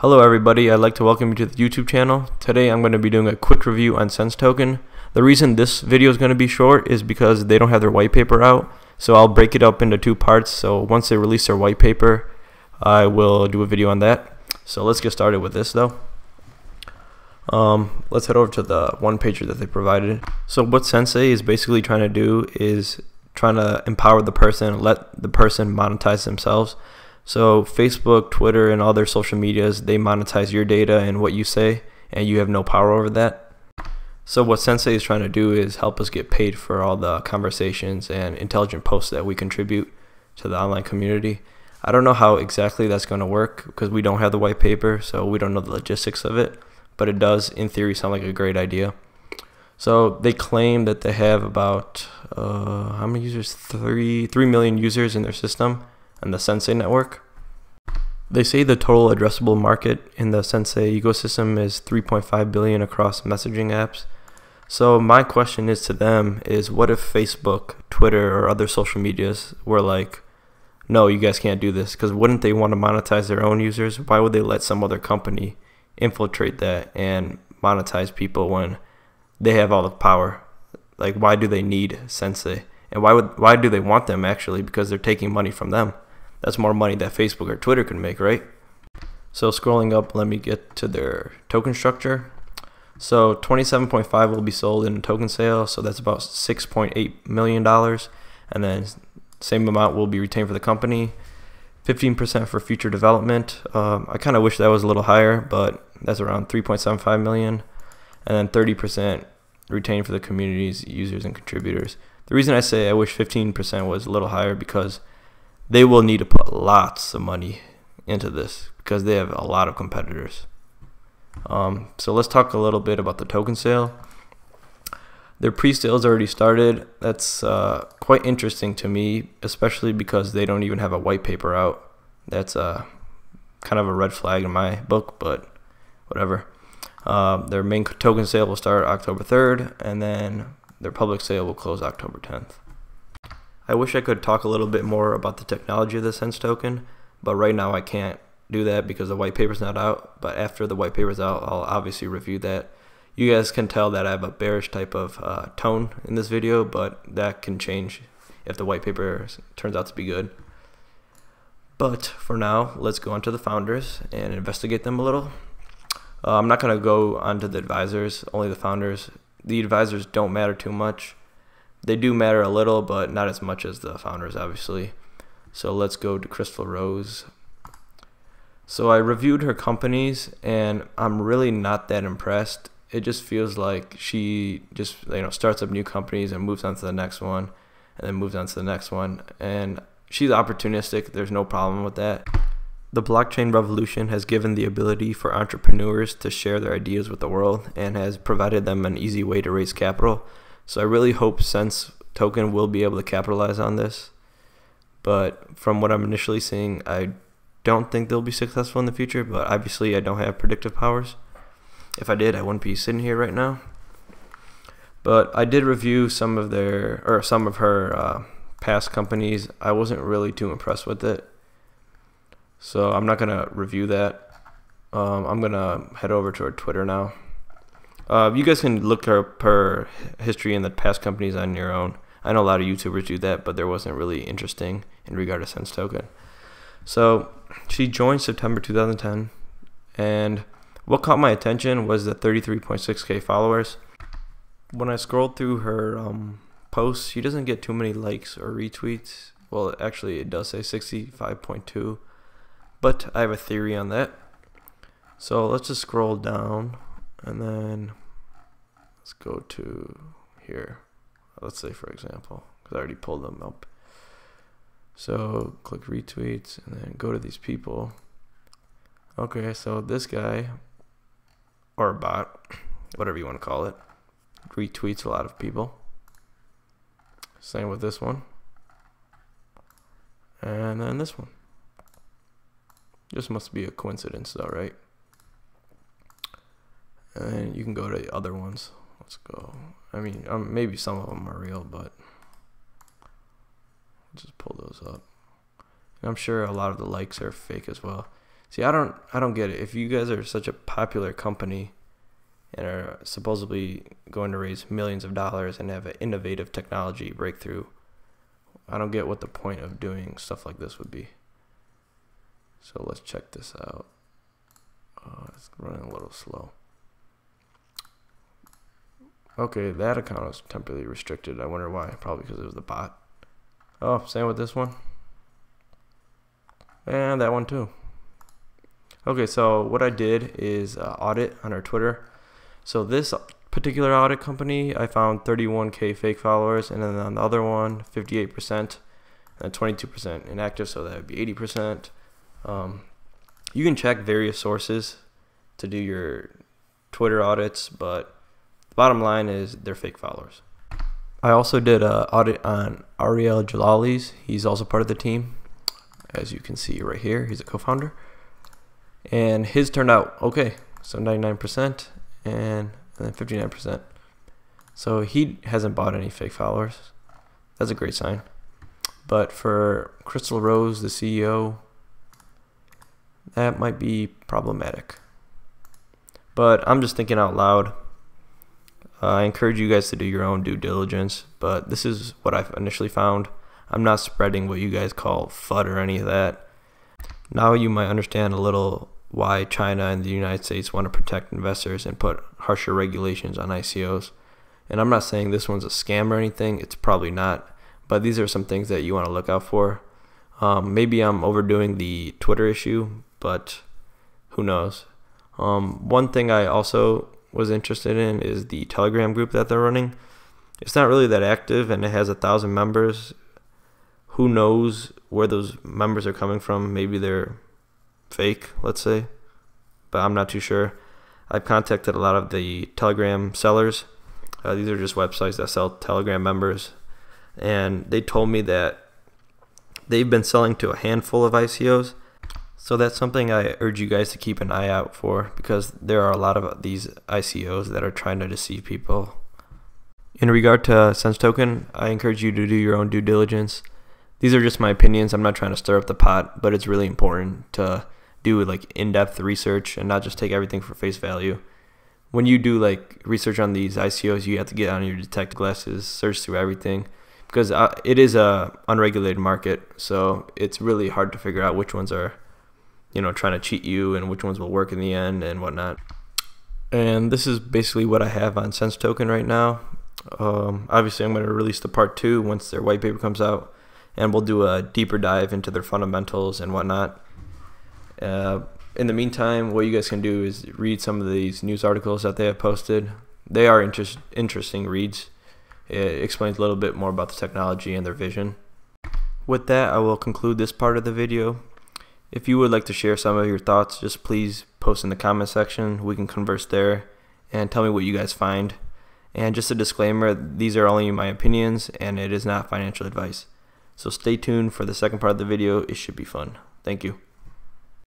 Hello everybody, I'd like to welcome you to the YouTube channel. Today I'm going to be doing a quick review on Sense Token. The reason this video is going to be short is because they don't have their white paper out, so I'll break it up into two parts. So once they release their white paper, I will do a video on that. So let's get started with this though. Let's head over to the one pager that they provided. So what Sensei is basically trying to do is trying to empower the person, let the person monetize themselves. So Facebook, Twitter, and all their social medias, they monetize your data and what you say, and you have no power over that. So what Sensei is trying to do is help us get paid for all the conversations and intelligent posts that we contribute to the online community. I don't know how exactly that's going to work because we don't have the white paper, so we don't know the logistics of it, but it does, in theory, sound like a great idea. So they claim that they have about, how many users? 3 million users in their system and the Sensei network. They say the total addressable market in the Sensei ecosystem is 3.5 billion across messaging apps. So my question is to them is, what if Facebook, Twitter, or other social medias were like, no, you guys can't do this? Because wouldn't they want to monetize their own users? Why would they let some other company infiltrate that and monetize people when they have all the power? Like, why do they need Sensei? And why do they want them actually? Because they're taking money from them. That's more money that Facebook or Twitter can make, right? So scrolling up, let me get to their token structure. So 27.5 will be sold in a token sale, so that's about $6.8 million. And then same amount will be retained for the company. 15% for future development. I kind of wish that was a little higher, but that's around 3.75 million. And then 30% retained for the community's users and contributors. The reason I say I wish 15% was a little higher because they will need to put lots of money into this because they have a lot of competitors. So let's talk a little bit about the token sale. Their pre-sales already started. That's quite interesting to me, especially because they don't even have a white paper out. That's kind of a red flag in my book, but whatever. Their main token sale will start October 3rd, and then their public sale will close October 10th. I wish I could talk a little bit more about the technology of the Sense token, but right now I can't do that because the white paper's not out. But after the white paper's out, I'll obviously review that. You guys can tell that I have a bearish type of tone in this video, but that can change if the white paper turns out to be good. But for now, let's go on to the founders and investigate them a little. I'm not going to go onto the advisors, only the founders. The advisors don't matter too much. They do matter a little, but not as much as the founders, obviously. So let's go to Crystal Rose. So I reviewed her companies, and I'm really not that impressed. It just feels like she just starts up new companies and moves on to the next one, and then moves on to the next one. And she's opportunistic. There's no problem with that. The blockchain revolution has given the ability for entrepreneurs to share their ideas with the world and has provided them an easy way to raise capital. So I really hope Sense token will be able to capitalize on this. But from what I'm initially seeing, I don't think they'll be successful in the future, but obviously I don't have predictive powers. If I did, I wouldn't be sitting here right now. But I did review some of her past companies. I wasn't really too impressed with it. So I'm not going to review that. I'm going to head over to her Twitter now. You guys can look up her history in the past companies on your own. I know a lot of YouTubers do that, but there wasn't really interesting in regard to Sense token. So she joined September 2010, and what caught my attention was the 33.6K followers. When I scrolled through her posts, she doesn't get too many likes or retweets. Well, actually it does say 65.2, but I have a theory on that. So let's just scroll down, and then let's go to here. Let's say, for example, because I already pulled them up. So click retweets and then go to these people. Okay, so this guy, or bot, whatever you want to call it, retweets a lot of people. Same with this one. And then this one. This must be a coincidence though, right? And you can go to the other ones. Let's go. I mean, maybe some of them are real, but just pull those up. And I'm sure a lot of the likes are fake as well. See, I don't get it. If you guys are such a popular company and are supposedly going to raise millions of dollars and have an innovative technology breakthrough, I don't get what the point of doing stuff like this would be. So let's check this out. It's running a little slow. Okay, that account is temporarily restricted. I wonder why. Probably because it was the bot. Oh, same with this one. And that one too. Okay, so what I did is audit on our Twitter. So this particular audit company, I found 31K fake followers, and then on the other one, 58%, and 22% inactive, so that would be 80%. You can check various sources to do your Twitter audits, but the bottom line is they're fake followers. I also did an audit on Ariel Jalali's. He's also part of the team. As you can see right here, he's a co-founder. And his turned out okay. So 99% and then 59%. So he hasn't bought any fake followers. That's a great sign. But for Crystal Rose, the CEO, that might be problematic. But I'm just thinking out loud. I encourage you guys to do your own due diligence, but this is what I've initially found. I'm not spreading what you guys call FUD or any of that. Now you might understand a little why China and the United States want to protect investors and put harsher regulations on ICOs. And I'm not saying this one's a scam or anything. It's probably not. But these are some things that you want to look out for. Maybe I'm overdoing the Twitter issue, but who knows. One thing I also was interested in is the Telegram group that they're running. It's not really that active, and it has 1,000 members. Who knows where those members are coming from? Maybe they're fake, let's say, but I'm not too sure. I've contacted a lot of the Telegram sellers. These are just websites that sell Telegram members, and they told me that they've been selling to a handful of ICOs. So that's something I urge you guys to keep an eye out for, because there are a lot of these ICOs that are trying to deceive people. In regard to Sense Token, I encourage you to do your own due diligence. These are just my opinions. I'm not trying to stir up the pot, but it's really important to do like in-depth research and not just take everything for face value. When you do like research on these ICOs, you have to get on your detective glasses, search through everything, because it is a unregulated market. So it's really hard to figure out which ones are, trying to cheat you and which ones will work in the end and whatnot. And this is basically what I have on Sense Token right now. Obviously, I'm going to release the part 2 once their white paper comes out, and we'll do a deeper dive into their fundamentals and whatnot. In the meantime, what you guys can do is read some of these news articles that they have posted. They are interesting reads. It explains a little bit more about the technology and their vision. With that, I will conclude this part of the video. If you would like to share some of your thoughts, just please post in the comment section. We can converse there and tell me what you guys find. And just a disclaimer, these are only my opinions and it is not financial advice. So stay tuned for the second part of the video. It should be fun. Thank you.